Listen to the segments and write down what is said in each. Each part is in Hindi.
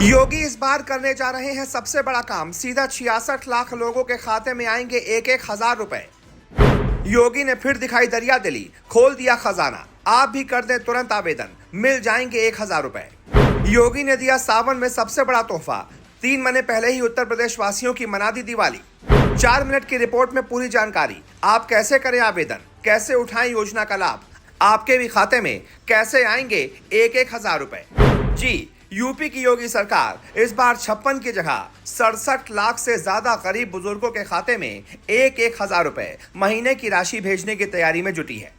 योगी इस बार करने जा रहे हैं सबसे बड़ा काम। सीधा 66 लाख लोगों के खाते में आएंगे 1,000 रुपए। योगी ने फिर दिखाई दरिया दिली, खोल दिया खजाना। आप भी कर दें तुरंत आवेदन, मिल जाएंगे 1,000 रुपए। योगी ने दिया सावन में सबसे बड़ा तोहफा। 3 महीने पहले ही उत्तर प्रदेश वासियों की मना दी दिवाली। 4 मिनट की रिपोर्ट में पूरी जानकारी। आप कैसे करें आवेदन, कैसे उठाएं योजना का लाभ, आपके भी खाते में कैसे आएंगे 1,000 रुपए। जी, यूपी की योगी सरकार इस बार 56 की जगह 67 लाख से ज्यादा गरीब बुजुर्गों के खाते में 1,000 रुपए महीने की राशि भेजने की तैयारी में जुटी है।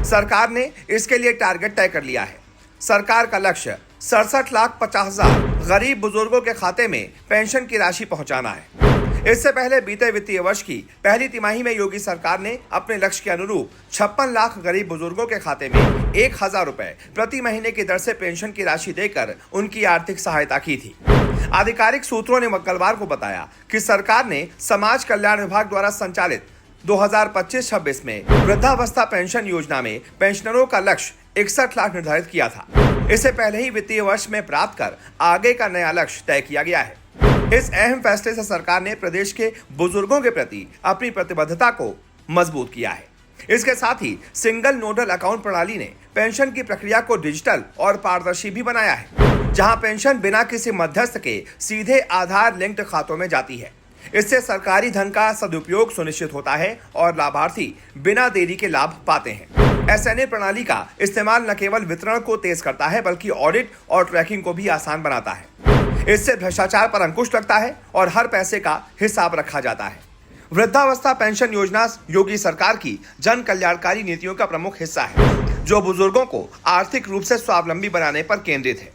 सरकार ने इसके लिए टारगेट तय कर लिया है। सरकार का लक्ष्य 67,50,000 गरीब बुजुर्गों के खाते में पेंशन की राशि पहुंचाना है। इससे पहले बीते वित्तीय वर्ष की पहली तिमाही में योगी सरकार ने अपने लक्ष्य के अनुरूप 56 लाख गरीब बुजुर्गों के खाते में 1,000 रुपए प्रति महीने की दर से पेंशन की राशि देकर उनकी आर्थिक सहायता की थी। आधिकारिक सूत्रों ने मंगलवार को बताया कि सरकार ने समाज कल्याण विभाग द्वारा संचालित 2025-26 में वृद्धावस्था पेंशन योजना में पेंशनरों का लक्ष्य 61 लाख निर्धारित किया था। इससे पहले ही वित्तीय वर्ष में प्राप्त कर आगे का नया लक्ष्य तय किया गया है। इस अहम फैसले से सरकार ने प्रदेश के बुजुर्गों के प्रति अपनी प्रतिबद्धता को मजबूत किया है। इसके साथ ही सिंगल नोडल अकाउंट प्रणाली ने पेंशन की प्रक्रिया को डिजिटल और पारदर्शी भी बनाया है, जहां पेंशन बिना किसी मध्यस्थ के सीधे आधार लिंक्ड खातों में जाती है। इससे सरकारी धन का सदुपयोग सुनिश्चित होता है और लाभार्थी बिना देरी के लाभ पाते हैं। एसएनए प्रणाली का इस्तेमाल न केवल वितरण को तेज करता है, बल्कि ऑडिट और ट्रैकिंग को भी आसान बनाता है। इससे भ्रष्टाचार पर अंकुश लगता है और हर पैसे का हिसाब रखा जाता है। वृद्धावस्था पेंशन योजना योगी सरकार की जन कल्याणकारी नीतियों का प्रमुख हिस्सा है, जो बुजुर्गों को आर्थिक रूप से स्वावलंबी बनाने पर केंद्रित है।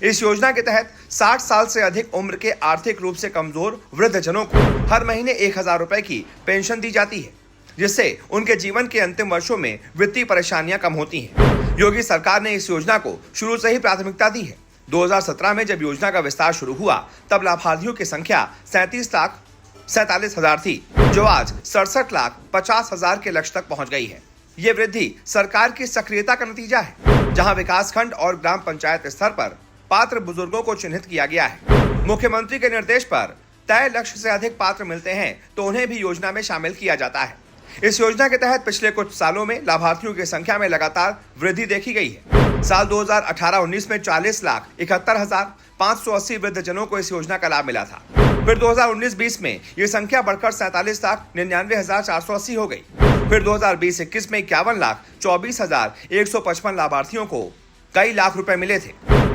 इस योजना के तहत 60 साल से अधिक उम्र के आर्थिक रूप से कमजोर वृद्धजनों को हर महीने 1,000 रुपए की पेंशन दी जाती है, जिससे उनके जीवन के अंतिम वर्षों में वित्तीय परेशानियां कम होती हैं। योगी सरकार ने इस योजना को शुरू से ही प्राथमिकता दी है। 2017 में जब योजना का विस्तार शुरू हुआ, तब लाभार्थियों की संख्या 37,47,000 थी, जो आज 67,50,000 के लक्ष्य तक पहुंच गई है। ये वृद्धि सरकार की सक्रियता का नतीजा है, जहां विकासखंड और ग्राम पंचायत स्तर पर पात्र बुजुर्गों को चिन्हित किया गया है। मुख्यमंत्री के निर्देश पर तय लक्ष्य से अधिक पात्र मिलते हैं तो उन्हें भी योजना में शामिल किया जाता है। इस योजना के तहत पिछले कुछ सालों में लाभार्थियों की संख्या में लगातार वृद्धि देखी गई है। साल 2018-19 में 40,71,580 वृद्धजनों को इस योजना का लाभ मिला था। फिर 2019-20 में ये संख्या बढ़कर 47,99,480 हो गई। फिर 2020-21 में 51,24,155 लाभार्थियों को कई लाख रुपए मिले थे।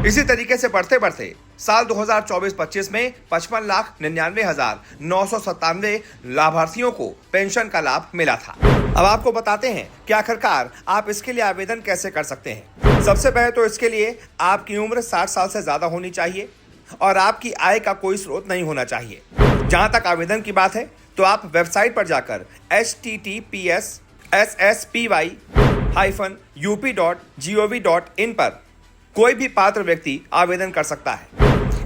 इसी तरीके से बढ़ते बढ़ते साल 2024-25 में 55,99,997 लाभार्थियों को पेंशन का लाभ मिला था। अब आपको बताते हैं कि आखिरकार आप इसके लिए आवेदन कैसे कर सकते हैं। सबसे पहले तो इसके लिए आपकी उम्र 60 साल से ज्यादा होनी चाहिए और आपकी आय का कोई स्रोत नहीं होना चाहिए। जहां तक आवेदन की बात है, तो आप वेबसाइट पर जाकर https://sspi-up.gov.in पर कोई भी पात्र व्यक्ति आवेदन कर सकता है।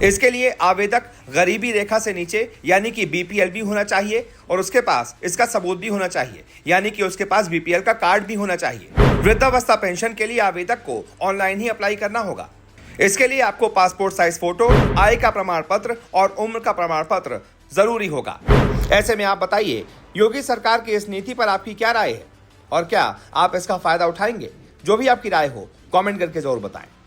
इसके लिए आवेदक गरीबी रेखा से नीचे यानी कि बीपीएल भी होना चाहिए और उसके पास इसका सबूत भी होना चाहिए, यानी कि उसके पास बीपीएल का कार्ड भी होना चाहिए। वृद्धावस्था पेंशन के लिए आवेदक को ऑनलाइन ही अप्लाई करना होगा। इसके लिए आपको पासपोर्ट साइज फोटो, आय का प्रमाण पत्र और उम्र का प्रमाण पत्र जरूरी होगा। ऐसे में आप बताइए, योगी सरकार की इस नीति पर आपकी क्या राय है और क्या आप इसका फायदा उठाएंगे? जो भी आपकी राय हो, कमेंट करके जरूर बताएं।